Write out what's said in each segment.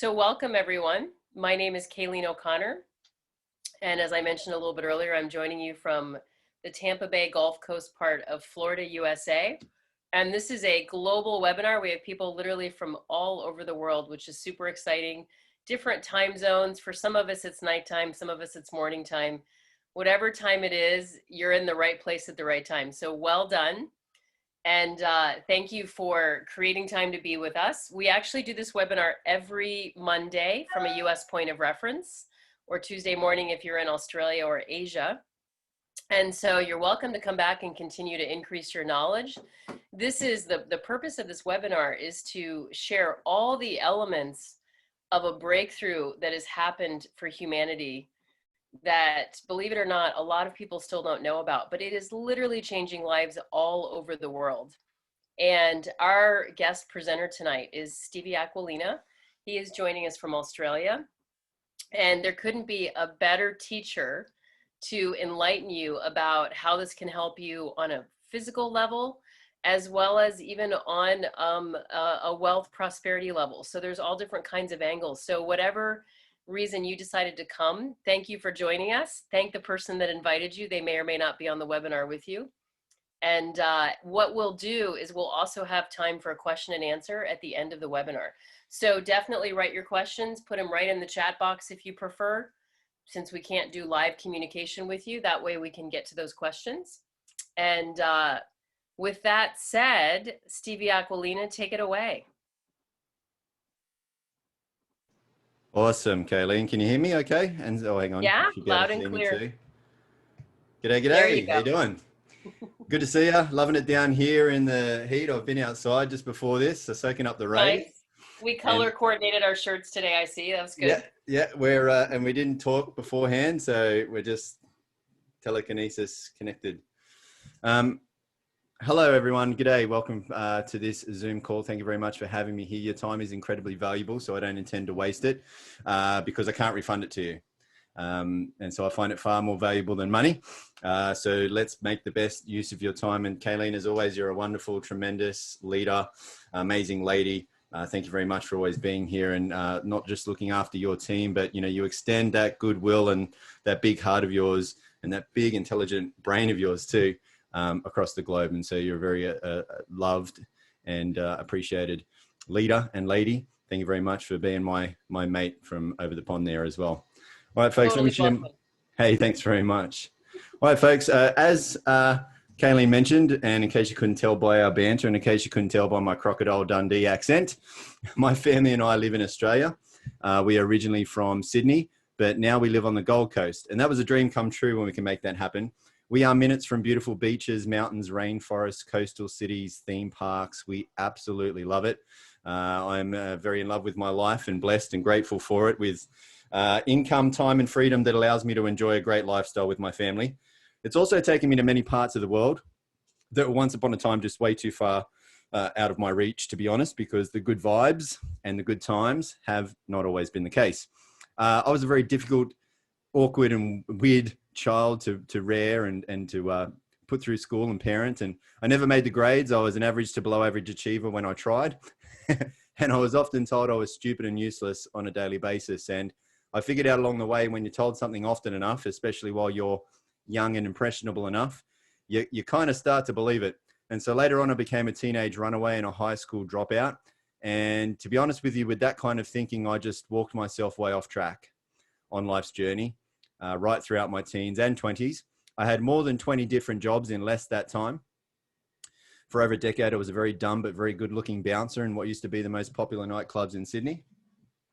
So welcome everyone. My name is Kaleen O'Connor. And as I mentioned a little bit earlier, I'm joining you from the Tampa Bay Gulf Coast part of Florida, USA. And this is a global webinar. We have people literally from all over the world, which is super exciting. Different time zones. For some of us, it's nighttime. Some of us, it's morning time. Whatever time it is, you're in the right place at the right time. So well done. And thank you for creating time to be with us. We actually do this webinar every Monday from a US point of reference, or Tuesday morning if you're in Australia or Asia. And so you're welcome to come back and continue to increase your knowledge. This is the purpose of this webinar is to share all the elements of a breakthrough that has happened for humanity that, believe it or not, a lot of people still don't know about, but it is literally changing lives all over the world. And our guest presenter tonight is Stevie Aquilina. He is joining us from Australia. And there couldn't be a better teacher to enlighten you about how this can help you on a physical level, as well as even on a wealth prosperity level. So there's all different kinds of angles. So whatever reason you decided to come, thank you for joining us. Thank the person that invited you. They may or may not be on the webinar with you. And what we'll do is we'll also have time for a question and answer at the end of the webinar. So definitely write your questions, put them right in the chat box if you prefer, since we can't do live communication with you. That way we can get to those questions. And with that said, Stevie Aquilina, take it away. Awesome, Kaleen. Can you hear me okay? And oh, hang on. Yeah, You loud and clear. G'day, g'day. How you doing? Good to see you. Loving it down here in the heat. I've been outside just before this, so soaking up the rays. Nice. We color coordinated our shirts today, I see. That was good. Yeah, we're and we didn't talk beforehand, so we're just telekinesis connected. Hello, everyone. G'day. Welcome to this Zoom call. Thank you very much for having me here. Your time is incredibly valuable, so I don't intend to waste it because I can't refund it to you. And so I find it far more valuable than money. So let's make the best use of your time. And Kaleen, as always, you're a wonderful, tremendous leader, amazing lady. Thank you very much for always being here and not just looking after your team, but you extend that goodwill and that big heart of yours and that big intelligent brain of yours too. Across the globe. And so you're a very loved and appreciated leader and lady. Thank you very much for being my mate from over the pond there as well. All right, folks, Totally let me share. Hey, thanks very much. All right, folks, as Kaleen mentioned, and in case you couldn't tell by our banter, and in case you couldn't tell by my Crocodile Dundee accent, my family and I live in Australia. We are originally from Sydney, but now we live on the Gold Coast. And that was a dream come true when we can make that happen. We are minutes from beautiful beaches, mountains, rainforests, coastal cities, theme parks. We absolutely love it. I'm very in love with my life and blessed and grateful for it with income, time and freedom that allows me to enjoy a great lifestyle with my family. It's also taken me to many parts of the world that were once upon a time just way too far out of my reach, to be honest, because the good vibes and the good times have not always been the case. I was a very difficult, awkward and weird child to rear and to put through school and parent. And I never made the grades. I was an average to below average achiever when I tried. And I was often told I was stupid and useless on a daily basis. And I figured out along the way, when you're told something often enough, especially while you're young and impressionable enough, you kind of start to believe it. And so later on, I became a teenage runaway and a high school dropout. And to be honest with you, with that kind of thinking, I just walked myself way off track on life's journey. Right throughout my teens and 20s. I had more than 20 different jobs in less that time. For over a decade, I was a very dumb but very good-looking bouncer in what used to be the most popular nightclubs in Sydney.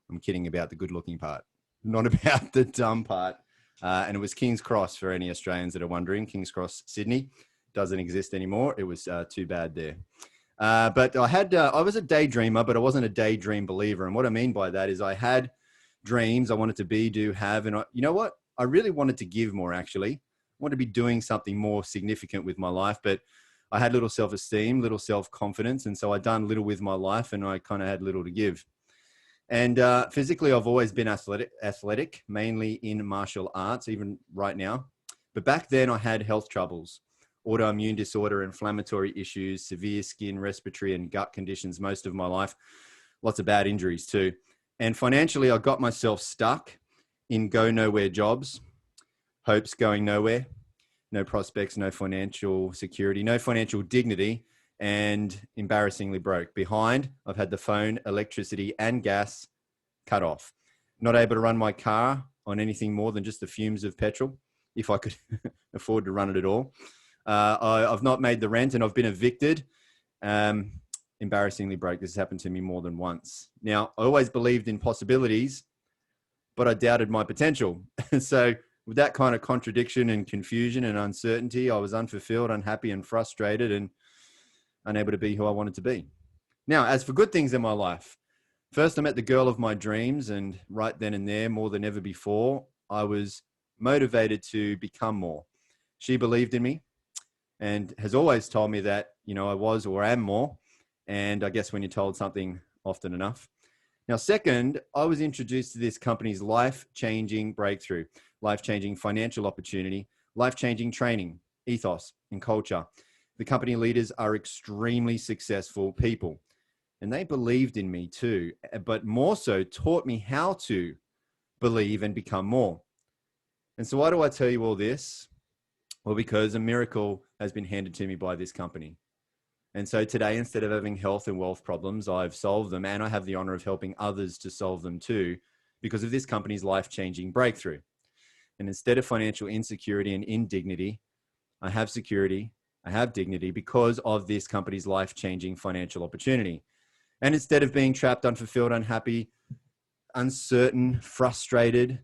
I'm kidding about the good-looking part, not about the dumb part. And it was King's Cross, for any Australians that are wondering. King's Cross, Sydney, doesn't exist anymore. It was too bad there. But I was a daydreamer, but I wasn't a daydream believer. And what I mean by that is I had dreams I wanted to be, do, have, and you know what? I really wanted to give more, actually. I wanted to be doing something more significant with my life, but I had little self-esteem, little self-confidence, and so I'd done little with my life, and I kind of had little to give. And physically, I've always been athletic, mainly in martial arts, even right now. But back then, I had health troubles, autoimmune disorder, inflammatory issues, severe skin, respiratory, and gut conditions most of my life. Lots of bad injuries too. And financially, I got myself stuck in go nowhere jobs, hopes going nowhere, no prospects, no financial security, no financial dignity, and embarrassingly broke. Behind, I've had the phone, electricity, and gas cut off. Not able to run my car on anything more than just the fumes of petrol, if I could afford to run it at all. I've not made the rent and I've been evicted. Embarrassingly broke. This has happened to me more than once. Now, I always believed in possibilities, but I doubted my potential. So with that kind of contradiction and confusion and uncertainty, I was unfulfilled, unhappy, and frustrated and unable to be who I wanted to be. Now, as for good things in my life, first I met the girl of my dreams, and right then and there, more than ever before, I was motivated to become more. She believed in me and has always told me that, I was or am more. And I guess when you're told something often enough. Now, second, I was introduced to this company's life-changing breakthrough, life-changing financial opportunity, life-changing training, ethos, and culture. The company leaders are extremely successful people, and they believed in me too, but more so taught me how to believe and become more. And so why do I tell you all this? Well, because a miracle has been handed to me by this company. And so today, instead of having health and wealth problems, I've solved them, and I have the honor of helping others to solve them too, because of this company's life-changing breakthrough. And instead of financial insecurity and indignity, I have security, I have dignity because of this company's life-changing financial opportunity. And instead of being trapped, unfulfilled, unhappy, uncertain, frustrated,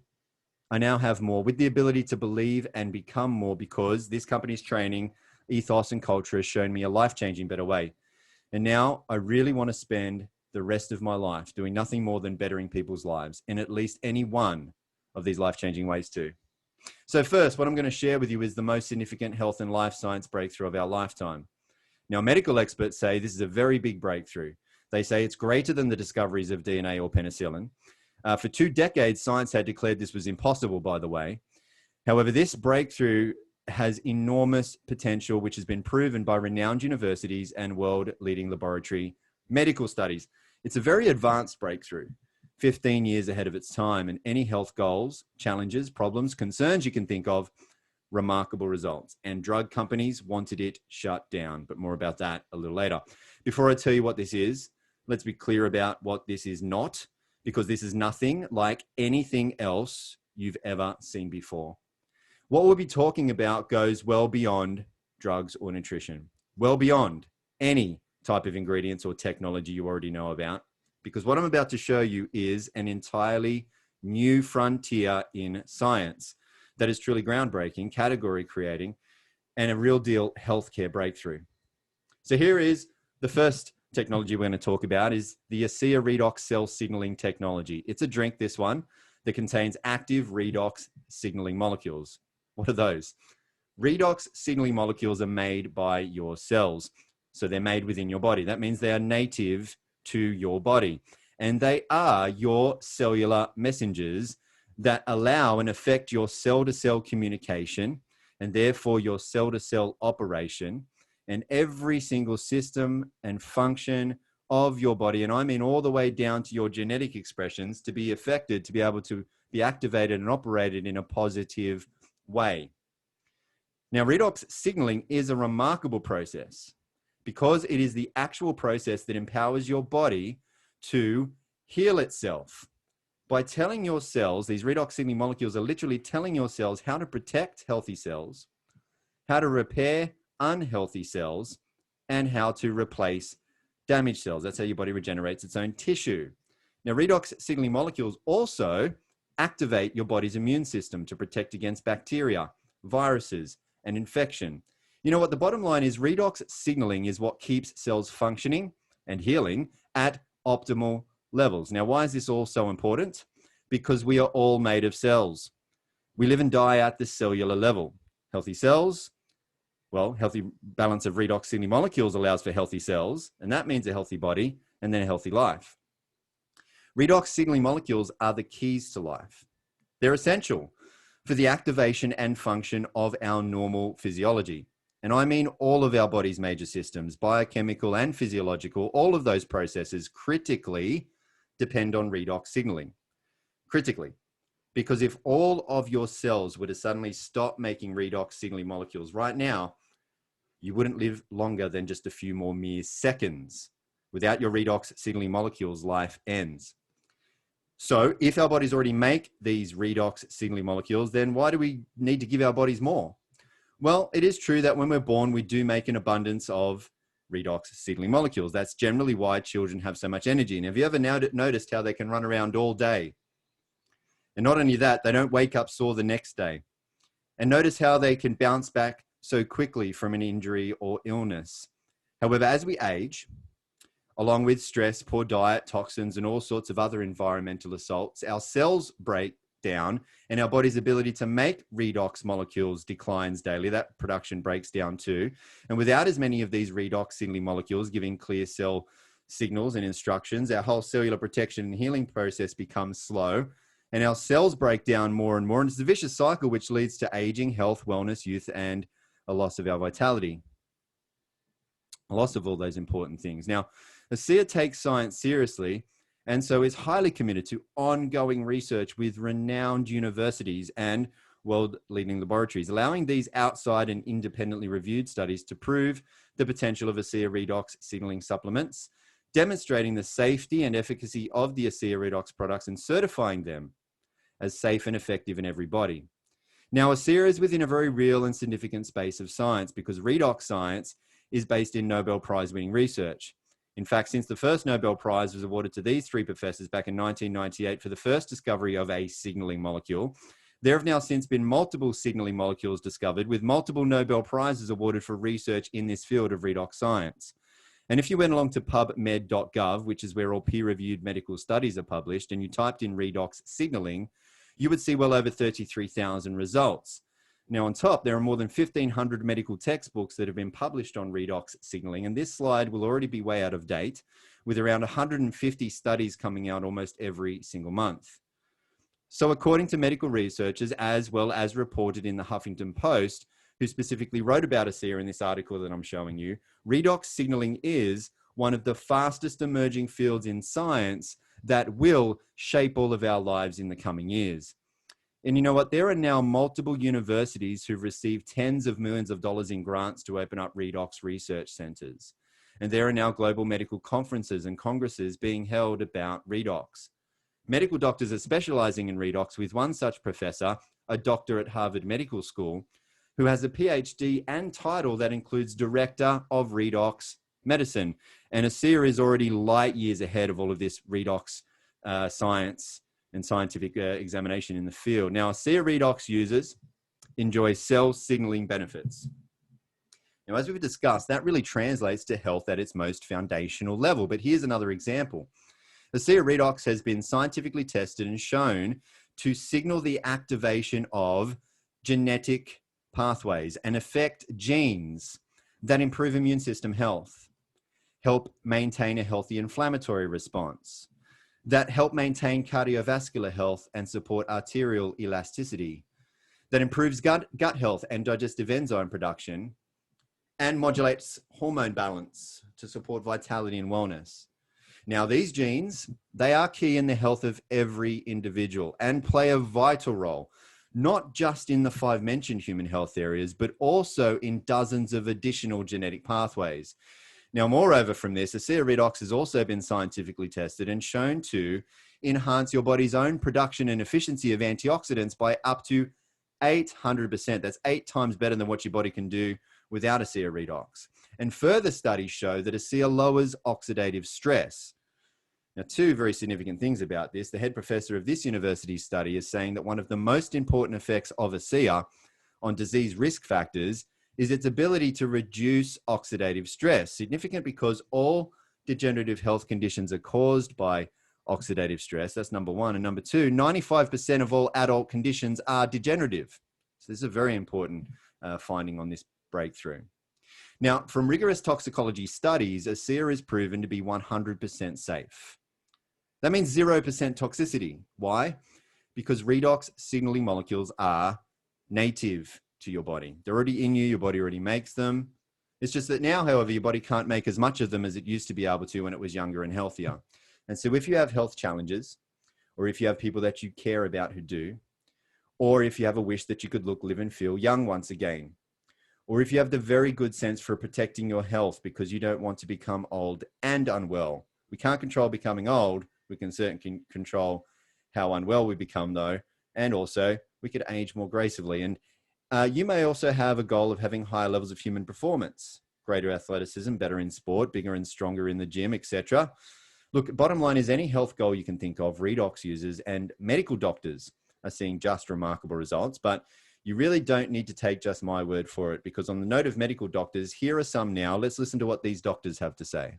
I now have more with the ability to believe and become more because this company's training, ethos, and culture has shown me a life-changing better way. And now I really want to spend the rest of my life doing nothing more than bettering people's lives in at least any one of these life-changing ways too. So first, what I'm going to share with you is the most significant health and life science breakthrough of our lifetime. Now, medical experts say this is a very big breakthrough. They say it's greater than the discoveries of DNA or penicillin. For 2 decades, science had declared this was impossible, by the way. However, this breakthrough has enormous potential, which has been proven by renowned universities and world-leading laboratory medical studies. It's a very advanced breakthrough, 15 years ahead of its time, and any health goals, challenges, problems, concerns you can think of, remarkable results. And drug companies wanted it shut down, but more about that a little later. Before I tell you what this is, let's be clear about what this is not, because this is nothing like anything else you've ever seen before. What we'll be talking about goes well beyond drugs or nutrition, well beyond any type of ingredients or technology you already know about, because what I'm about to show you is an entirely new frontier in science that is truly groundbreaking, category creating, and a real deal healthcare breakthrough. So here is the first technology we're going to talk about is the ASEA Redox cell signaling technology. It's a drink, this one, that contains active redox signaling molecules. What are those? Redox signaling molecules are made by your cells. So they're made within your body. That means they are native to your body. And they are your cellular messengers that allow and affect your cell-to-cell communication and therefore your cell-to-cell operation and every single system and function of your body. And I mean all the way down to your genetic expressions to be affected, to be able to be activated and operated in a positive way. Now, redox signaling is a remarkable process because it is the actual process that empowers your body to heal itself. By telling your cells, these redox signaling molecules are literally telling your cells how to protect healthy cells, how to repair unhealthy cells, and how to replace damaged cells. That's how your body regenerates its own tissue. Now, redox signaling molecules also activate your body's immune system to protect against bacteria, viruses, and infection. You know what? The bottom line is redox signaling is what keeps cells functioning and healing at optimal levels. Now, why is this all so important? Because we are all made of cells. We live and die at the cellular level. Healthy cells, well, healthy balance of redox signaling molecules allows for healthy cells, and that means a healthy body and then a healthy life. Redox signaling molecules are the keys to life. They're essential for the activation and function of our normal physiology. And I mean all of our body's major systems, biochemical and physiological, all of those processes critically depend on redox signaling. Critically, because if all of your cells were to suddenly stop making redox signaling molecules right now, you wouldn't live longer than just a few more mere seconds. Without your redox signaling molecules, life ends. So if our bodies already make these redox signaling molecules, then why do we need to give our bodies more? Well, it is true that when we're born, we do make an abundance of redox signaling molecules. That's generally why children have so much energy. And have you ever noticed how they can run around all day? And not only that, they don't wake up sore the next day. And notice how they can bounce back so quickly from an injury or illness. However, as we age, along with stress, poor diet, toxins, and all sorts of other environmental assaults, our cells break down and our body's ability to make redox molecules declines daily. That production breaks down too. And without as many of these redox signaling molecules giving clear cell signals and instructions, our whole cellular protection and healing process becomes slow and our cells break down more and more. And it's a vicious cycle which leads to aging, health, wellness, youth, and a loss of our vitality. A loss of all those important things. Now, ASEA takes science seriously and so is highly committed to ongoing research with renowned universities and world-leading laboratories, allowing these outside and independently reviewed studies to prove the potential of ASEA redox signaling supplements, demonstrating the safety and efficacy of the ASEA redox products and certifying them as safe and effective in every body. Now, ASEA is within a very real and significant space of science because redox science is based in Nobel Prize-winning research. In fact, since the first Nobel Prize was awarded to these three professors back in 1998 for the first discovery of a signaling molecule, there have now since been multiple signaling molecules discovered with multiple Nobel Prizes awarded for research in this field of redox science. And if you went along to pubmed.gov, which is where all peer-reviewed medical studies are published, and you typed in redox signaling, you would see well over 33,000 results. Now, on top, there are more than 1,500 medical textbooks that have been published on redox signaling, and this slide will already be way out of date, with around 150 studies coming out almost every single month. So according to medical researchers, as well as reported in the Huffington Post, who specifically wrote about ASEA in this article that I'm showing you, redox signaling is one of the fastest emerging fields in science that will shape all of our lives in the coming years. And you know what? There are now multiple universities who've received tens of millions of dollars in grants to open up redox research centers. And there are now global medical conferences and congresses being held about redox. Medical doctors are specializing in redox, with one such professor, a doctor at Harvard Medical School, who has a PhD and title that includes Director of Redox Medicine. And ASEA is already light years ahead of all of this redox science and scientific examination in the field. Now, ASEA redox users enjoy cell signaling benefits. Now, as we've discussed, that really translates to health at its most foundational level. But here's another example. ASEA redox has been scientifically tested and shown to signal the activation of genetic pathways and affect genes that improve immune system health, help maintain a healthy inflammatory response, that help maintain cardiovascular health and support arterial elasticity, that improves gut health and digestive enzyme production, and modulates hormone balance to support vitality and wellness. Now, these genes, they are key in the health of every individual and play a vital role, not just in the 5 mentioned human health areas, but also in dozens of additional genetic pathways. Now, moreover from this, ASEA redox has also been scientifically tested and shown to enhance your body's own production and efficiency of antioxidants by up to 800%. That's 8 times better than what your body can do without ASEA redox. And further studies show that ASEA lowers oxidative stress. Now, 2 very significant things about this. The head professor of this university's study is saying that one of the most important effects of ASEA on disease risk factors is its ability to reduce oxidative stress. Significant because all degenerative health conditions are caused by oxidative stress. That's number 1. And number 2, 95% of all adult conditions are degenerative. So this is a very important finding on this breakthrough. Now, from rigorous toxicology studies, ASEA is proven to be 100% safe. That means 0% toxicity. Why? Because redox signaling molecules are native to your body. They're already in you. Your body already makes them. It's just that now, however, your body can't make as much of them as it used to be able to when it was younger and healthier. And so if you have health challenges, or if you have people that you care about who do, or if you have a wish that you could look, live and feel young once again, or if you have the very good sense for protecting your health because you don't want to become old and unwell. We can't control becoming old. We can certainly control how unwell we become though. And also we could age more gracefully. And you may also have a goal of having higher levels of human performance, greater athleticism, better in sport, bigger and stronger in the gym, etc. Look, bottom line is any health goal you can think of, Redox users and medical doctors are seeing just remarkable results, but you really don't need to take just my word for it, because on the note of medical doctors, here are some now. Let's listen to what these doctors have to say.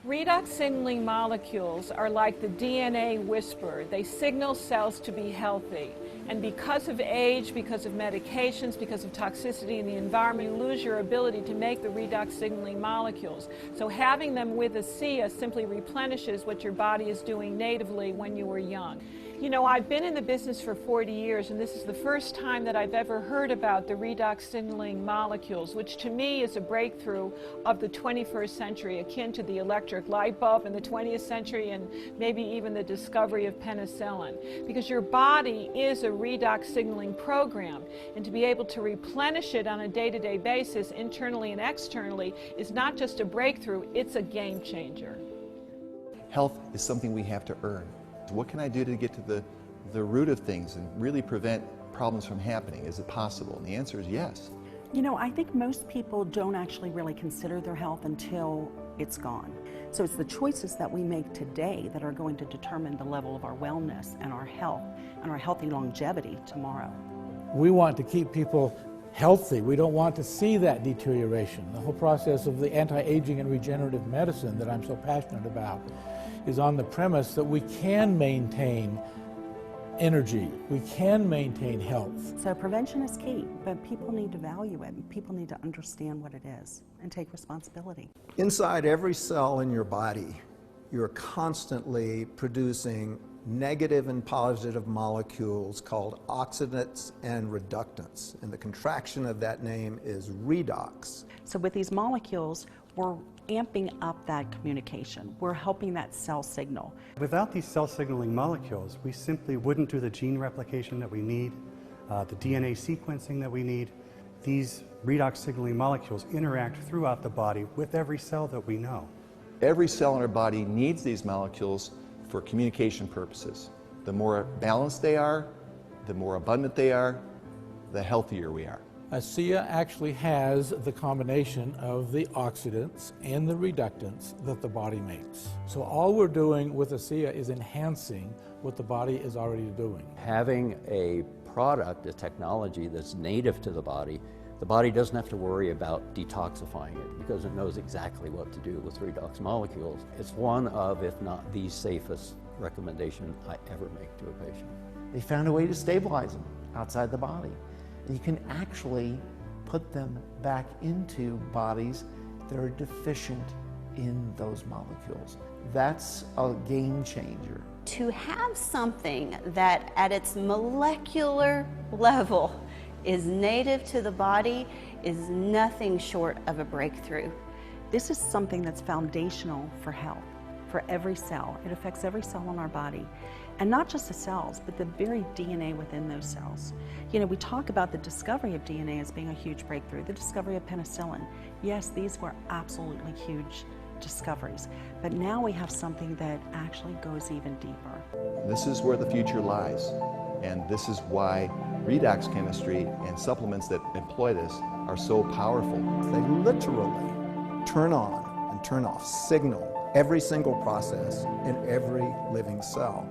Redox signaling molecules are like the DNA whisperer. They signal cells to be healthy. And because of age, because of medications, because of toxicity in the environment, you lose your ability to make the redox signaling molecules. So having them with ASEA simply replenishes what your body is doing natively when you were young. You know, I've been in the business for 40 years, and this is the first time that I've ever heard about the redox signaling molecules, which to me is a breakthrough of the 21st century, akin to the electric light bulb in the 20th century and maybe even the discovery of penicillin. Because your body is a redox signaling program, and to be able to replenish it on a day-to-day basis, internally and externally, is not just a breakthrough, it's a game changer. Health is something we have to earn. What can I do to get to the root of things and really prevent problems from happening? Is it possible? And the answer is yes. You know, I think most people don't actually really consider their health until it's gone. So it's the choices that we make today that are going to determine the level of our wellness and our health and our healthy longevity tomorrow. We want to keep people healthy. We don't want to see that deterioration. The whole process of the anti-aging and regenerative medicine that I'm so passionate about is on the premise that we can maintain energy, we can maintain health. So prevention is key, but people need to value it, and people need to understand what it is and take responsibility. Inside every cell in your body, you're constantly producing negative and positive molecules called oxidants and reductants, and the contraction of that name is redox. So with these molecules, we're amping up that communication. We're helping that cell signal. Without these cell signaling molecules, we simply wouldn't do the gene replication that we need, the DNA sequencing that we need. These redox signaling molecules interact throughout the body with every cell that we know. Every cell in our body needs these molecules for communication purposes. The more balanced they are, the more abundant they are, the healthier we are. ASEA actually has the combination of the oxidants and the reductants that the body makes. So all we're doing with ASEA is enhancing what the body is already doing. Having a product, a technology that's native to the body doesn't have to worry about detoxifying it because it knows exactly what to do with redox molecules. It's one of, if not the safest recommendation I ever make to a patient. They found a way to stabilize them outside the body. And you can actually put them back into bodies that are deficient in those molecules. That's a game changer. To have something that at its molecular level is native to the body is nothing short of a breakthrough. This is something that's foundational for health, for every cell. It affects every cell in our body. And not just the cells, but the very DNA within those cells. You know, we talk about the discovery of DNA as being a huge breakthrough, the discovery of penicillin. Yes, these were absolutely huge discoveries, but now we have something that actually goes even deeper. This is where the future lies, and this is why redox chemistry and supplements that employ this are so powerful. They literally turn on and turn off, signal every single process in every living cell.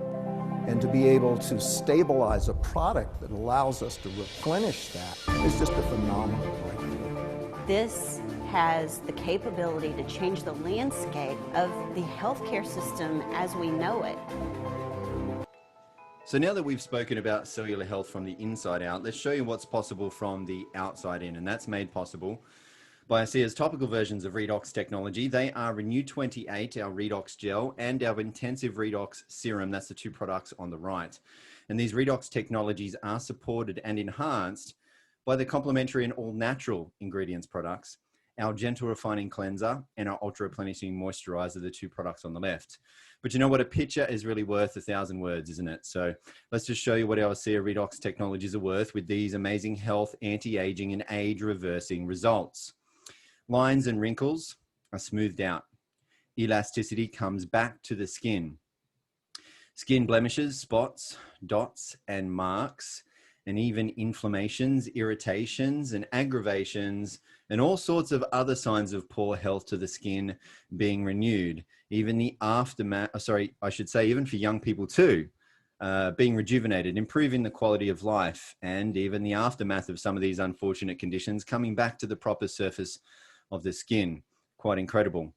And to be able to stabilize a product that allows us to replenish that is just a phenomenal breakthrough. This has the capability to change the landscape of the healthcare system as we know it. So now that we've spoken about cellular health from the inside out, let's show you what's possible from the outside in, and that's made possible by ASEA's topical versions of Redox technology. They are Renew 28, our Redox gel, and our Intensive Redox serum. That's the two products on the right. And these Redox technologies are supported and enhanced by the complementary and all natural ingredients products our gentle refining cleanser, and our ultra replenishing moisturizer, the two products on the left. But you know what? A picture is really worth 1,000 words, isn't it? So let's just show you what our ASEA Redox technologies are worth with these amazing health, anti-aging, and age-reversing results. Lines and wrinkles are smoothed out. Elasticity comes back to the skin. Skin blemishes, spots, dots, and marks, and even inflammations, irritations, and aggravations, and all sorts of other signs of poor health to the skin being renewed. Even the aftermath, even for young people too, being rejuvenated, improving the quality of life, and even the aftermath of some of these unfortunate conditions coming back to the proper surface of the skin. Quite incredible.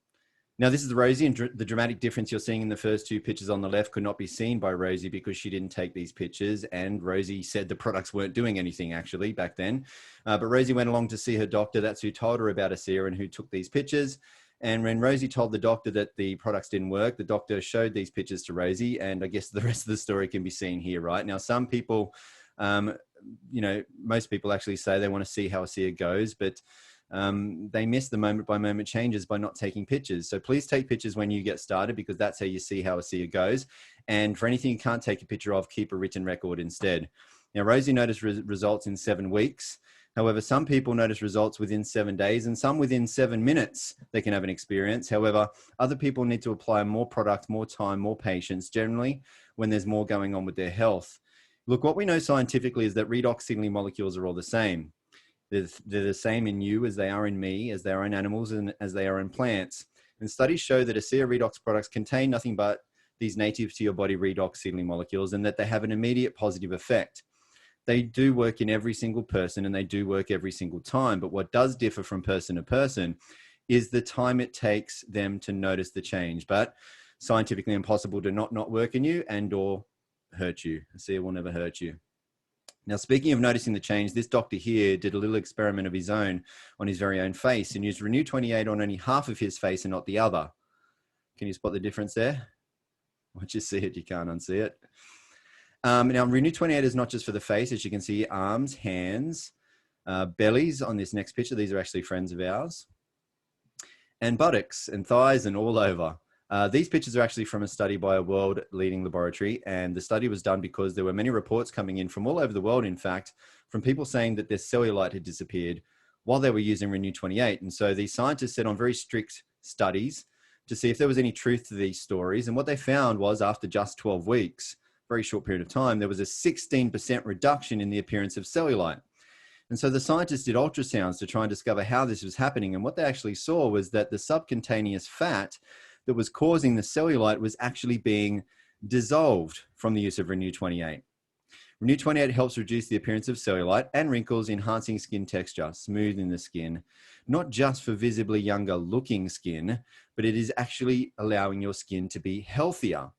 Now, this is Rosie, and the dramatic difference you're seeing in the first two pictures on the left could not be seen by Rosie because she didn't take these pictures, and Rosie said the products weren't doing anything actually back then. But Rosie went along to see her doctor. That's who told her about ASEA and who took these pictures. And when Rosie told the doctor that the products didn't work, the doctor showed these pictures to Rosie, and I guess the rest of the story can be seen here, right? Now, some people, most people actually say they want to see how ASEA goes, but they miss the moment by moment changes by not taking pictures. So please take pictures when you get started, because that's how you see how ASEA goes. And for anything you can't take a picture of, keep a written record instead. Now, Rosie noticed results in 7 weeks. However, some people notice results within 7 days, and some within 7 minutes they can have an experience. However, other people need to apply more product, more time, more patience, generally when there's more going on with their health. Look, what we know scientifically is that redox signaling molecules are all the same. They're the same in you as they are in me, as they are in animals, and as they are in plants. And studies show that ASEA Redox products contain nothing but these native to your body redox signaling molecules, and that they have an immediate positive effect. They do work in every single person, and they do work every single time. But what does differ from person to person is the time it takes them to notice the change. But scientifically impossible to not work in you and or hurt you. ASEA will never hurt you. Now, speaking of noticing the change, this doctor here did a little experiment of his own on his very own face and used Renew 28 on only half of his face and not the other. Can you spot the difference there? Once you see it, you can't unsee it. Now, Renew 28 is not just for the face, as you can see, arms, hands, bellies on this next picture. These are actually friends of ours. And buttocks and thighs and all over. These pictures are actually from a study by a world-leading laboratory, and the study was done because there were many reports coming in from all over the world, in fact, from people saying that their cellulite had disappeared while they were using Renew 28. And so these scientists set on very strict studies to see if there was any truth to these stories. And what they found was, after just 12 weeks, very short period of time, there was a 16% reduction in the appearance of cellulite. And so the scientists did ultrasounds to try and discover how this was happening. And what they actually saw was that the subcutaneous fat that was causing the cellulite was actually being dissolved from the use of Renew 28. Renew 28 helps reduce the appearance of cellulite and wrinkles, enhancing skin texture, smoothing the skin, not just for visibly younger looking skin, but it is actually allowing your skin to be healthier.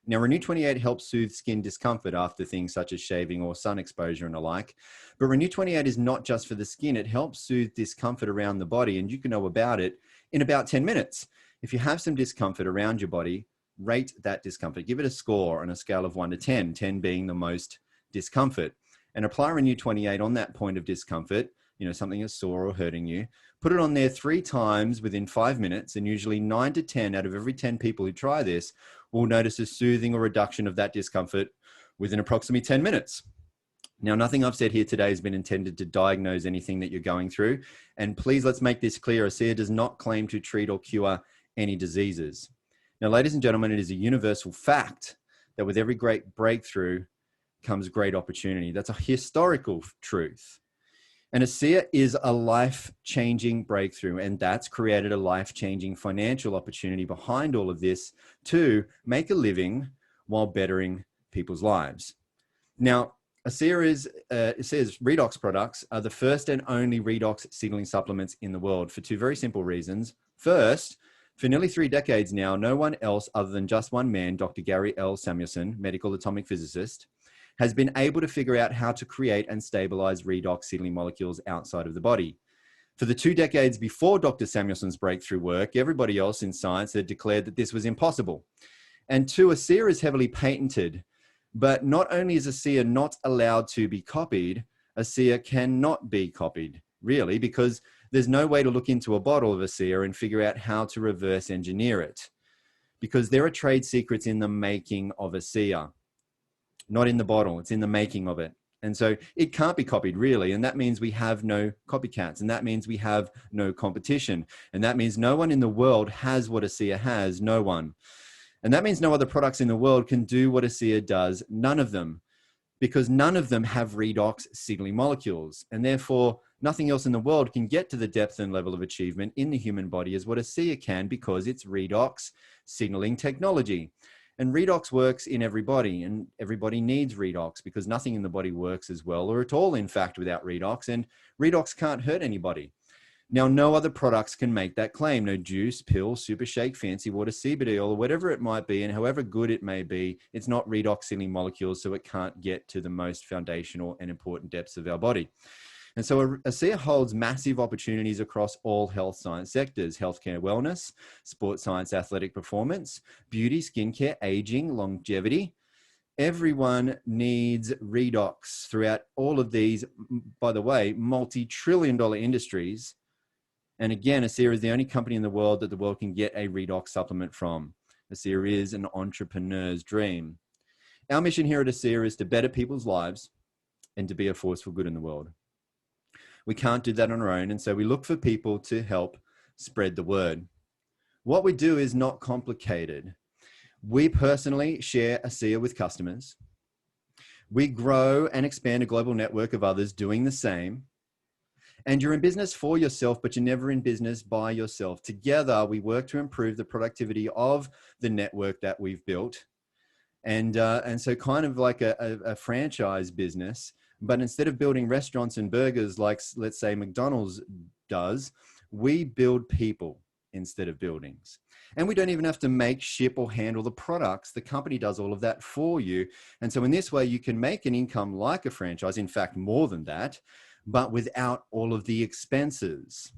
Now, Renew 28 helps soothe skin discomfort after things such as shaving or sun exposure and the like. But Renew 28 is not just for the skin. It helps soothe discomfort around the body, and you can know about it in about 10 minutes. If you have some discomfort around your body, rate that discomfort. Give it a score on a scale of 1 to 10, 10 being the most discomfort. And apply Renew 28 on that point of discomfort, something that's sore or hurting you. Put it on there 3 times within 5 minutes, and usually 9 to 10 out of every 10 people who try this will notice a soothing or reduction of that discomfort within approximately 10 minutes. Now, nothing I've said here today has been intended to diagnose anything that you're going through. And please, let's make this clear. ASEA does not claim to treat or cure any diseases. Now, ladies and gentlemen, it is a universal fact that with every great breakthrough comes great opportunity. That's a historical truth. And ASEA is a life-changing breakthrough, and that's created a life-changing financial opportunity behind all of this to make a living while bettering people's lives. Now, ASEA's Redox products are the first and only redox signaling supplements in the world for 2 very simple reasons. First, for nearly 3 decades now, no one else other than just one man, Dr. Gary L. Samuelson, medical atomic physicist, has been able to figure out how to create and stabilize redox signaling molecules outside of the body. For the 2 decades before Dr. Samuelson's breakthrough work, everybody else in science had declared that this was impossible. And 2, ASEA is heavily patented, but not only is ASEA not allowed to be copied, ASEA cannot be copied, really, because there's no way to look into a bottle of ASEA and figure out how to reverse engineer it, because there are trade secrets in the making of ASEA, not in the bottle. It's in the making of it. And so it can't be copied really. And that means we have no copycats. And that means we have no competition. And that means no one in the world has what ASEA has, no one. And that means no other products in the world can do what ASEA does, none of them, because none of them have redox signaling molecules. And therefore, nothing else in the world can get to the depth and level of achievement in the human body as what ASEA can, because it's redox signaling technology. And redox works in everybody, and everybody needs redox, because nothing in the body works as well or at all, in fact, without redox. And redox can't hurt anybody. Now, no other products can make that claim. No juice, pill, super shake, fancy water, CBD oil, or whatever it might be, and however good it may be, it's not redox signaling molecules, so it can't get to the most foundational and important depths of our body. And so ASEA holds massive opportunities across all health science sectors: healthcare, wellness, sports science, athletic performance, beauty, skincare, aging, longevity. Everyone needs redox throughout all of these, by the way, multi-trillion-dollar industries. And again, ASEA is the only company in the world that the world can get a redox supplement from. ASEA is an entrepreneur's dream. Our mission here at ASEA is to better people's lives and to be a force for good in the world. We can't do that on our own, and so we look for people to help spread the word. What we do is not complicated. We personally share ASEA with customers. We grow and expand a global network of others doing the same. And you're in business for yourself, but you're never in business by yourself. Together, we work to improve the productivity of the network that we've built. And so kind of like a franchise business, but instead of building restaurants and burgers like, let's say, McDonald's does, we build people instead of buildings. And we don't even have to make, ship, or handle the products. The company does all of that for you. And so in this way, you can make an income like a franchise, in fact, more than that, but without all of the expenses.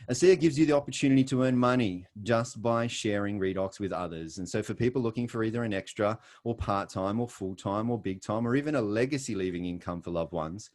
ASEA gives you the opportunity to earn money just by sharing redox with others. And so for people looking for either an extra or part-time or full-time or big time, or even a legacy leaving income for loved ones,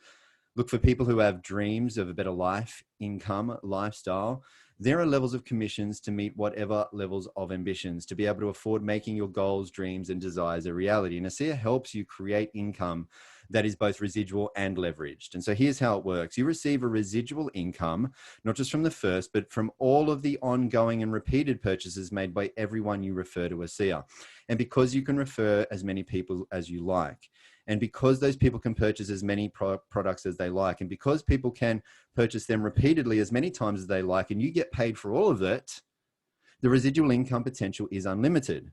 look for people who have dreams of a better life, income, lifestyle. There are levels of commissions to meet whatever levels of ambitions to be able to afford making your goals, dreams, and desires a reality. And ASEA helps you create income that is both residual and leveraged. And so here's how it works. You receive a residual income, not just from the first, but from all of the ongoing and repeated purchases made by everyone you refer to ASEA. And because you can refer as many people as you like, and because those people can purchase as many products as they like, and because people can purchase them repeatedly as many times as they like, and you get paid for all of it, the residual income potential is unlimited.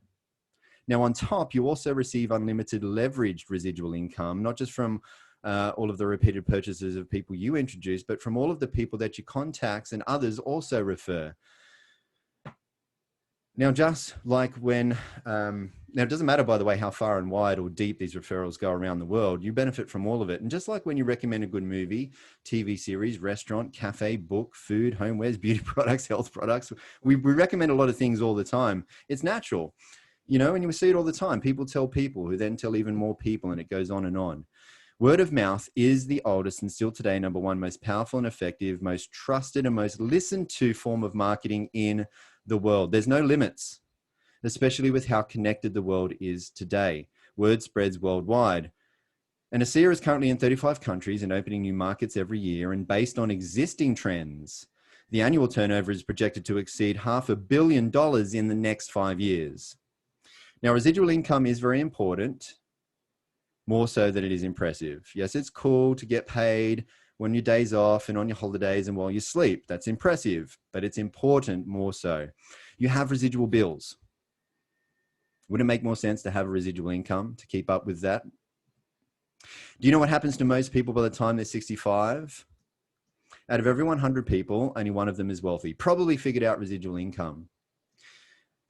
Now, on top, you also receive unlimited leveraged residual income, not just from all of the repeated purchases of people you introduce, but from all of the people that you contacts and others also refer. Now, just like when, now it doesn't matter, by the way, how far and wide or deep these referrals go around the world, you benefit from all of it. And just like when you recommend a good movie, TV series, restaurant, cafe, book, food, homewares, beauty products, health products, we recommend a lot of things all the time. It's natural. You know, and you see it all the time. People tell people who then tell even more people, and it goes on and on. Word of mouth is the oldest and still today #1 most powerful and effective, most trusted and most listened to form of marketing in the world. There's no limits, especially with how connected the world is today. Word spreads worldwide. And ASEA is currently in 35 countries and opening new markets every year. And based on existing trends, the annual turnover is projected to exceed $500 million in the next 5 years. Now, residual income is very important, more so than it is impressive. Yes, it's cool to get paid when your day's off and on your holidays and while you sleep. That's impressive, but it's important more so. You have residual bills. Would it make more sense to have a residual income to keep up with that? Do you know what happens to most people by the time they're 65? Out of every 100 people, only one of them is wealthy, probably figured out residual income.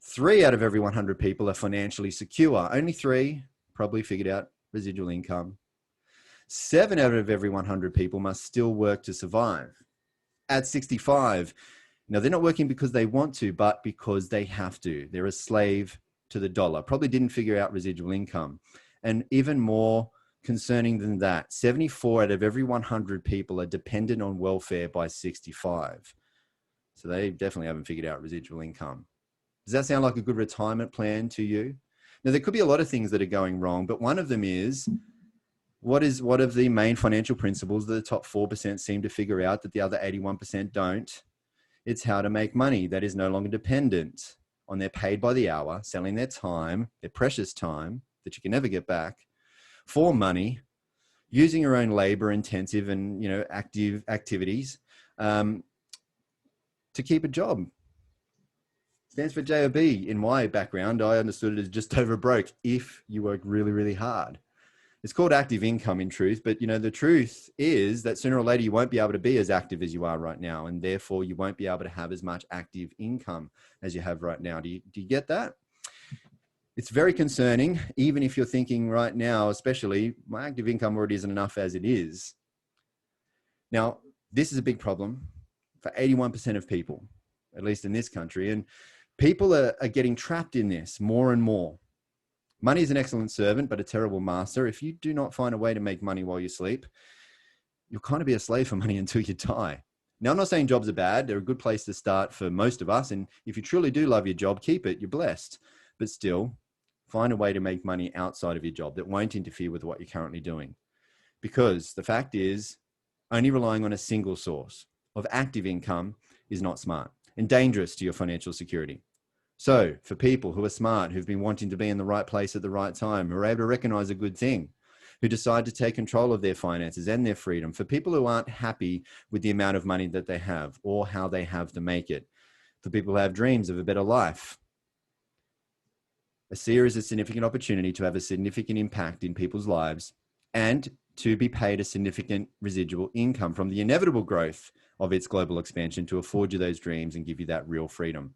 3 out of every 100 people are financially secure. Only 3 probably figured out residual income. 7 out of every 100 people must still work to survive. At 65, now they're not working because they want to, but because they have to. They're a slave to the dollar. Probably didn't figure out residual income. And even more concerning than that. 74 out of every 100 people are dependent on welfare by 65. So they definitely haven't figured out residual income. Does that sound like a good retirement plan to you? Now, there could be a lot of things that are going wrong, but one of them is, what of the main financial principles that the top 4% seem to figure out that the other 81% don't? It's how to make money that is no longer dependent on their paid by the hour, selling their time, their precious time that you can never get back, for money, using your own labor intensive and active activities to keep a job. Stands for JOB. In my background, I understood it as just over broke if you work really, really hard. It's called active income in truth, but the truth is that sooner or later you won't be able to be as active as you are right now, and therefore you won't be able to have as much active income as you have right now. Do you get that? It's very concerning, even if you're thinking right now, especially, my active income already isn't enough as it is. Now, this is a big problem for 81% of people, at least in this country, and people are getting trapped in this more and more. Money is an excellent servant, but a terrible master. If you do not find a way to make money while you sleep, you'll kind of be a slave for money until you die. Now, I'm not saying jobs are bad. They're a good place to start for most of us. And if you truly do love your job, keep it. You're blessed. But still, find a way to make money outside of your job that won't interfere with what you're currently doing. Because the fact is, only relying on a single source of active income is not smart and dangerous to your financial security. So for people who are smart, who've been wanting to be in the right place at the right time, who are able to recognize a good thing, who decide to take control of their finances and their freedom, for people who aren't happy with the amount of money that they have or how they have to make it, for people who have dreams of a better life, ASEA is a significant opportunity to have a significant impact in people's lives and to be paid a significant residual income from the inevitable growth of its global expansion to afford you those dreams and give you that real freedom.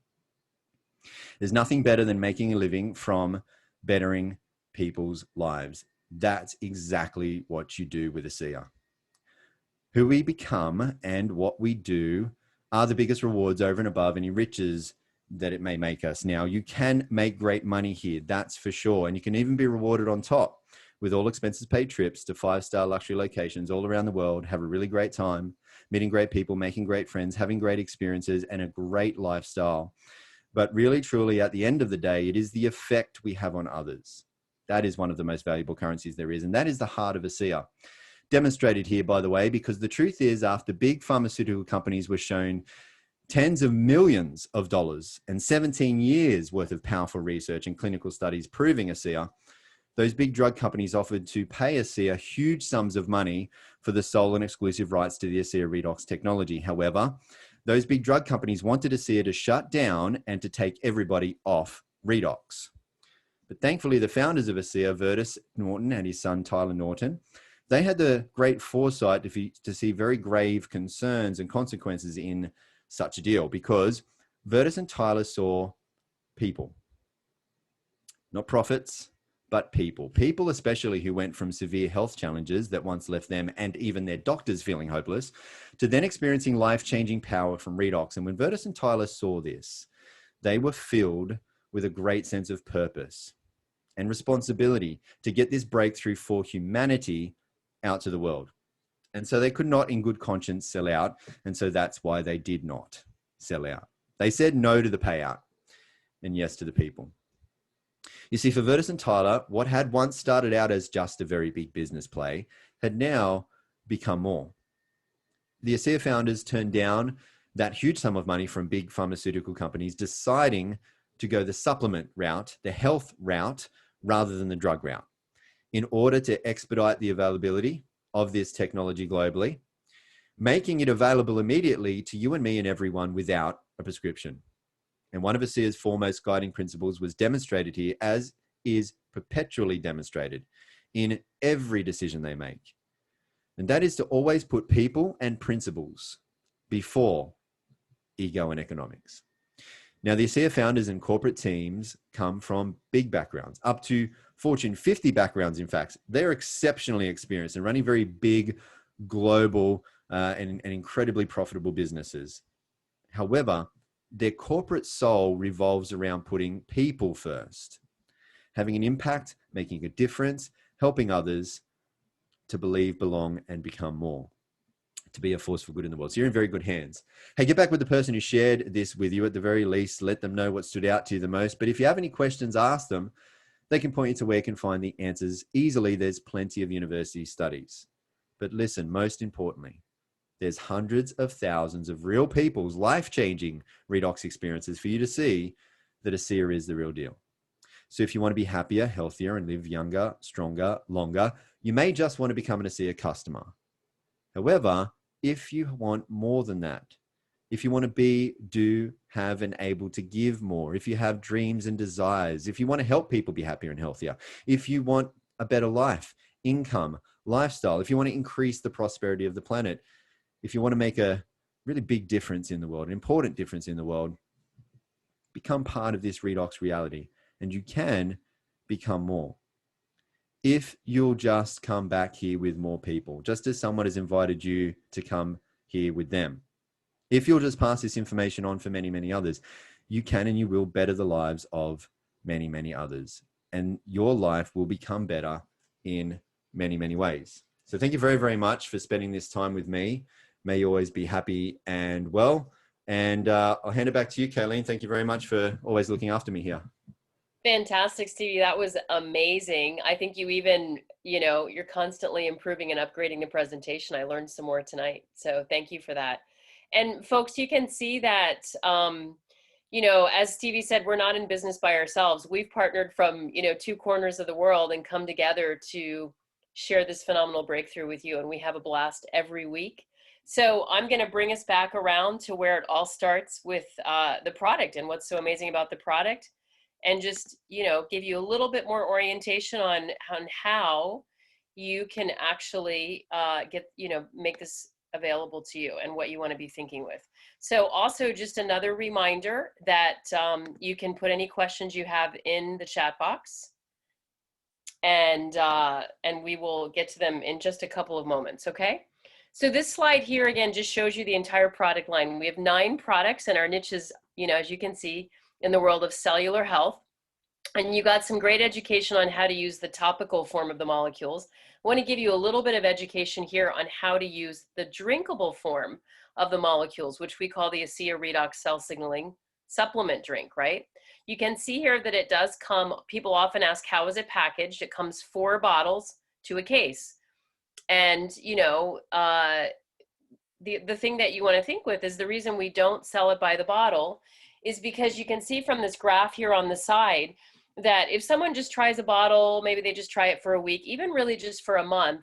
There's nothing better than making a living from bettering people's lives. That's exactly what you do with ASEA. Who we become and what we do are the biggest rewards over and above any riches that it may make us. Now, you can make great money here, that's for sure. And you can even be rewarded on top with all expenses paid trips to 5-star luxury locations all around the world, have a really great time, meeting great people, making great friends, having great experiences, and a great lifestyle. But really, truly, at the end of the day, it is the effect we have on others. That is one of the most valuable currencies there is. And that is the heart of ASEA. Demonstrated here, by the way, because the truth is, after big pharmaceutical companies were shown tens of millions of dollars and 17 years worth of powerful research and clinical studies proving ASEA, those big drug companies offered to pay ASEA huge sums of money for the sole and exclusive rights to the ASEA Redox technology. However, those big drug companies wanted ASEA to shut down and to take everybody off Redox. But thankfully, the founders of ASEA, Vertus Norton and his son, Tyler Norton, they had the great foresight to see very grave concerns and consequences in such a deal, because Vertus and Tyler saw people, not profits, but people. People especially who went from severe health challenges that once left them and even their doctors feeling hopeless, to then experiencing life-changing power from Redox. And when Vertus and Tyler saw this, they were filled with a great sense of purpose and responsibility to get this breakthrough for humanity out to the world. And so they could not in good conscience sell out. And so that's why they did not sell out. They said no to the payout and yes to the people. You see, for Vertus and Tyler, what had once started out as just a very big business play had now become more. The ASEA founders turned down that huge sum of money from big pharmaceutical companies, deciding to go the supplement route, the health route, rather than the drug route, in order to expedite the availability of this technology globally, making it available immediately to you and me and everyone without a prescription. And one of ASEA's foremost guiding principles was demonstrated here, as is perpetually demonstrated in every decision they make. And that is to always put people and principles before ego and economics. Now, the ASEA founders and corporate teams come from big backgrounds, up to Fortune 50 backgrounds, in fact. They're exceptionally experienced and running very big, global, and incredibly profitable businesses. However, their corporate soul revolves around putting people first, having an impact, making a difference, helping others, to believe, belong, and become more, to be a force for good in the world. So you're in very good hands. Hey, get back with the person who shared this with you. At the very least, let them know what stood out to you the most. But if you have any questions, ask them. They can point you to where you can find the answers easily. There's plenty of university studies. But listen, most importantly, there's hundreds of thousands of real people's life-changing redox experiences for you to see that a seer is the real deal. So if you want to be happier, healthier, and live younger, stronger, longer, you may just want to become an ASEA customer. However, if you want more than that, if you want to be, do, have, and able to give more, if you have dreams and desires, if you want to help people be happier and healthier, if you want a better life, income, lifestyle, if you want to increase the prosperity of the planet, if you want to make a really big difference in the world, an important difference in the world, become part of this redox reality, and you can become more. If you'll just come back here with more people, just as someone has invited you to come here with them. If you'll just pass this information on for many, many others, you can and you will better the lives of many, many others. And your life will become better in many, many ways. So thank you very, very much for spending this time with me. May you always be happy and well. And I'll hand it back to you, Kaleen. Thank you very much for always looking after me here. Fantastic, Stevie. That was amazing. I think you even, you're constantly improving and upgrading the presentation. I learned some more tonight. So thank you for that. And folks, you can see that, as Stevie said, we're not in business by ourselves. We've partnered from, two corners of the world and come together to share this phenomenal breakthrough with you. And we have a blast every week. So I'm going to bring us back around to where it all starts with the product and what's so amazing about the product. And just, give you a little bit more orientation on how you can actually make this available to you and what you want to be thinking with. So also just another reminder that you can put any questions you have in the chat box, and we will get to them in just a couple of moments, okay? So this slide here again just shows you the entire product line. We have 9 products, and our niches, as you can see, in the world of cellular health. And you got some great education on how to use the topical form of the molecules. I want to give you a little bit of education here on how to use the drinkable form of the molecules, which we call the ASEA Redox Cell Signaling Supplement Drink, right? You can see here that it does come, people often ask, how is it packaged? It comes 4 bottles to a case. And, the thing that you want to think with is the reason we don't sell it by the bottle is because you can see from this graph here on the side that if someone just tries a bottle, maybe they just try it for a week, even really just for a month,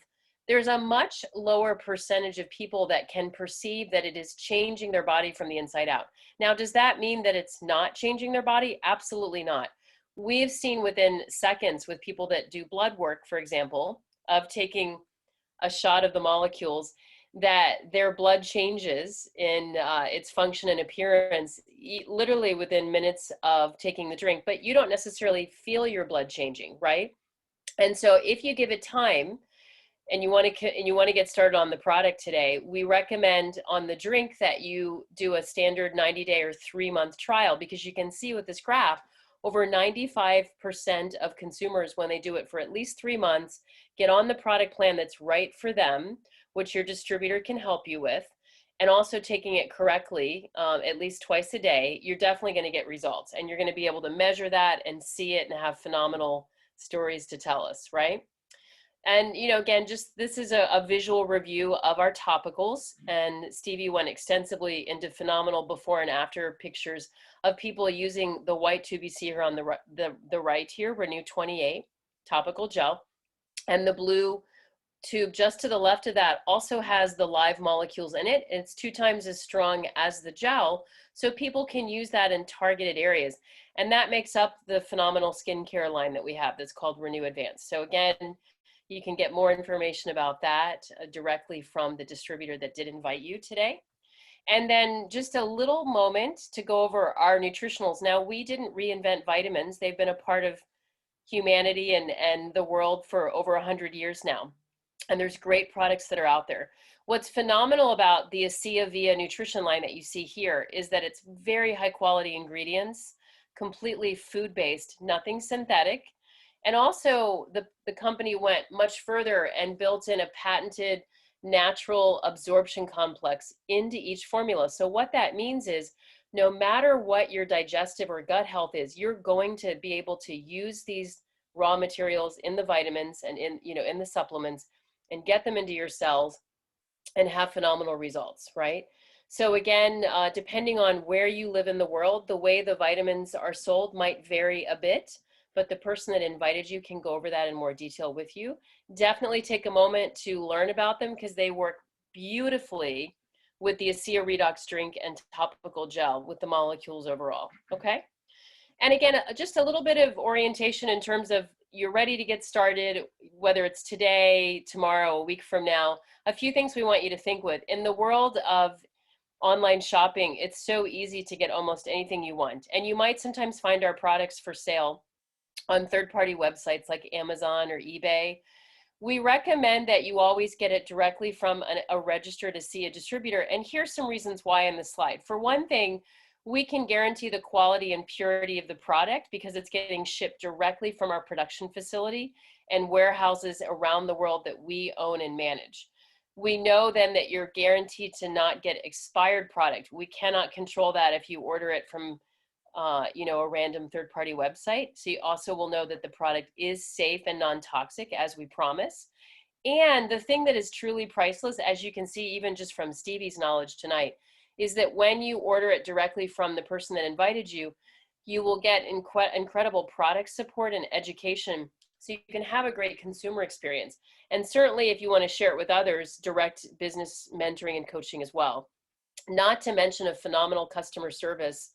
there's a much lower percentage of people that can perceive that it is changing their body from the inside out. Now, does that mean that it's not changing their body? Absolutely not. We've seen within seconds with people that do blood work, for example, of taking a shot of the molecules, that their blood changes in its function and appearance literally within minutes of taking the drink, but you don't necessarily feel your blood changing, right? And so if you give it time and you want to get started on the product today, we recommend on the drink that you do a standard 90-day or 3-month trial, because you can see with this graph, over 95% of consumers, when they do it for at least 3 months, get on the product plan that's right for them, which your distributor can help you with, and also taking it correctly at least twice a day, you're definitely going to get results. And you're going to be able to measure that and see it and have phenomenal stories to tell us, right? And, again, just this is a visual review of our topicals. And Stevie went extensively into phenomenal before and after pictures of people using the white tube you see here on the right here, Renew 28 topical gel, and the blue tube just to the left of that also has the live molecules in it. It's 2 times as strong as the gel, so people can use that in targeted areas. And that makes up the phenomenal skincare line that we have that's called Renew Advanced. So again, you can get more information about that directly from the distributor that did invite you today. And then just a little moment to go over our nutritionals. Now, we didn't reinvent vitamins. They've been a part of humanity and the world for over 100 years now. And there's great products that are out there. What's phenomenal about the ASEA Via nutrition line that you see here is that it's very high quality ingredients, completely food-based, nothing synthetic. And also the company went much further and built in a patented natural absorption complex into each formula. So what that means is no matter what your digestive or gut health is, you're going to be able to use these raw materials in the vitamins and in the supplements and get them into your cells and have phenomenal results, right? So again, depending on where you live in the world, the way the vitamins are sold might vary a bit, but the person that invited you can go over that in more detail with you. Definitely take a moment to learn about them because they work beautifully with the ASEA Redox drink and topical gel with the molecules overall, okay? And again, just a little bit of orientation in terms of you're ready to get started, whether it's today, tomorrow, a week from now. A few things we want you to think with. In the world of online shopping, it's so easy to get almost anything you want. And you might sometimes find our products for sale on third-party websites like Amazon or eBay. We recommend that you always get it directly from a registered ASEA distributor. And here's some reasons why in the slide. For one thing, we can guarantee the quality and purity of the product because it's getting shipped directly from our production facility and warehouses around the world that we own and manage. We know then that you're guaranteed to not get expired product. We cannot control that if you order it from a random third-party website. So you also will know that the product is safe and non-toxic as we promise. And the thing that is truly priceless, as you can see even just from Stevie's knowledge tonight, is that when you order it directly from the person that invited you, you will get incredible product support and education so you can have a great consumer experience. And certainly if you want to share it with others, direct business mentoring and coaching as well. Not to mention a phenomenal customer service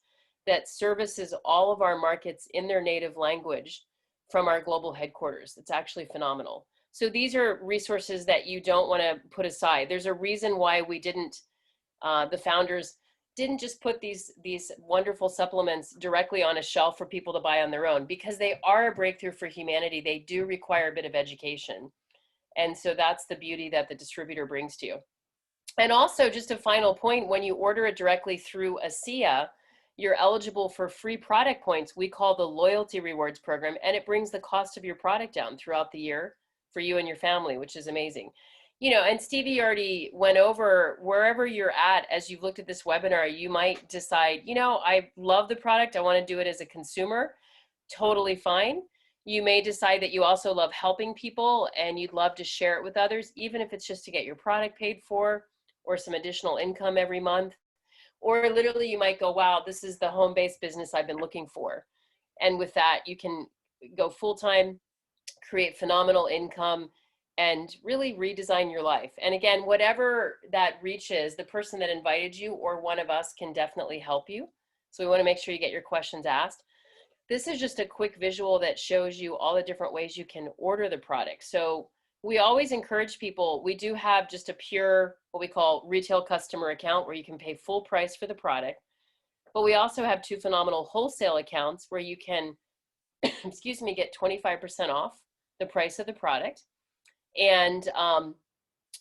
that services all of our markets in their native language from our global headquarters. It's actually phenomenal. So these are resources that you don't want to put aside. There's a reason why we didn't, the founders didn't just put these wonderful supplements directly on a shelf for people to buy on their own, because they are a breakthrough for humanity. They do require a bit of education. And so that's the beauty that the distributor brings to you. And also, just a final point, when you order it directly through ASEA, you're eligible for free product points we call the loyalty rewards program, and it brings the cost of your product down throughout the year for you and your family, which is amazing. And Stevie already went over wherever you're at as you've looked at this webinar, you might decide, I love the product, I want to do it as a consumer, totally fine. You may decide that you also love helping people and you'd love to share it with others, even if it's just to get your product paid for or some additional income every month. Or literally you might go, wow, this is the home-based business I've been looking for. And with that, you can go full-time, create phenomenal income, and really redesign your life. And again, whatever that reach is, the person that invited you or one of us can definitely help you. So we want to make sure you get your questions asked. This is just a quick visual that shows you all the different ways you can order the product. So we always encourage people, we do have just a pure, what we call retail customer account where you can pay full price for the product. But we also have 2 phenomenal wholesale accounts where you can, excuse me, get 25% off the price of the product. And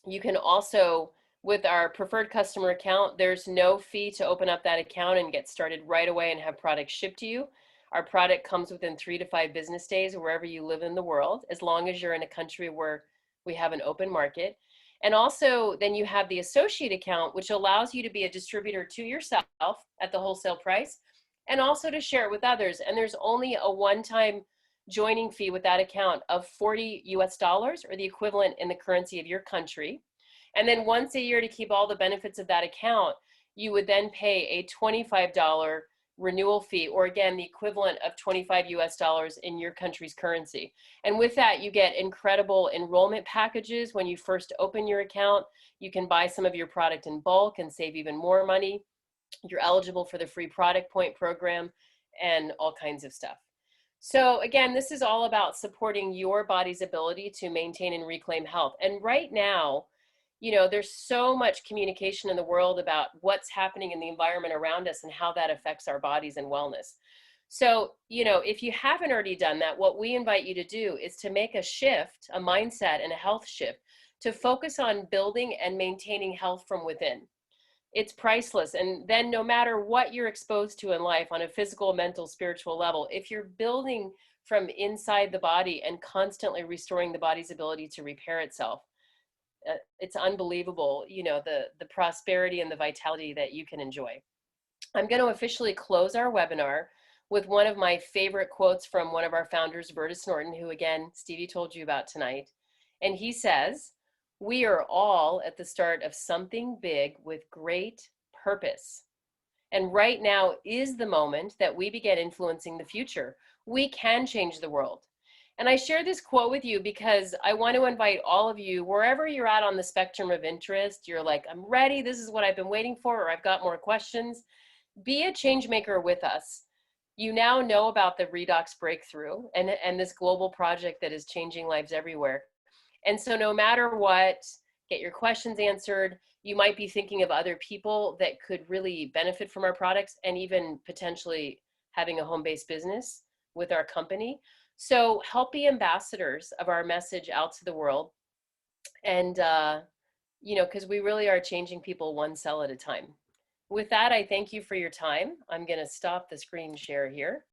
you can also, with our preferred customer account, there's no fee to open up that account and get started right away and have products shipped to you. Our product comes within 3 to 5 business days wherever you live in the world, as long as you're in a country where we have an open market. And also then you have the associate account, which allows you to be a distributor to yourself at the wholesale price and also to share it with others. And there's only a one-time joining fee with that account of $40 US or the equivalent in the currency of your country. And then once a year, to keep all the benefits of that account, you would then pay a $25 renewal fee, or again, the equivalent of $25 US in your country's currency. And with that, you get incredible enrollment packages. When you first open your account, you can buy some of your product in bulk and save even more money. You're eligible for the free product point program and all kinds of stuff. So again, this is all about supporting your body's ability to maintain and reclaim health. And right now, there's so much communication in the world about what's happening in the environment around us and how that affects our bodies and wellness. So, if you haven't already done that, what we invite you to do is to make a shift, a mindset and a health shift, to focus on building and maintaining health from within. It's priceless. And then no matter what you're exposed to in life on a physical, mental, spiritual level, if you're building from inside the body and constantly restoring the body's ability to repair itself. It's unbelievable, you know, the prosperity and the vitality that you can enjoy. I'm going to officially close our webinar with one of my favorite quotes from one of our founders, Vertus Norton, who again, Stevie told you about tonight. And he says, "We are all at the start of something big with great purpose. And right now is the moment that we begin influencing the future. We can change the world." And I share this quote with you because I want to invite all of you, wherever you're at on the spectrum of interest, you're like, I'm ready, this is what I've been waiting for, or I've got more questions. Be a change maker with us. You now know about the Redox breakthrough and this global project that is changing lives everywhere. And so no matter what, get your questions answered. You might be thinking of other people that could really benefit from our products and even potentially having a home-based business with our company. So help be ambassadors of our message out to the world. And, you know, because we really are changing people one cell at a time. With that, I thank you for your time. I'm going to stop the screen share here.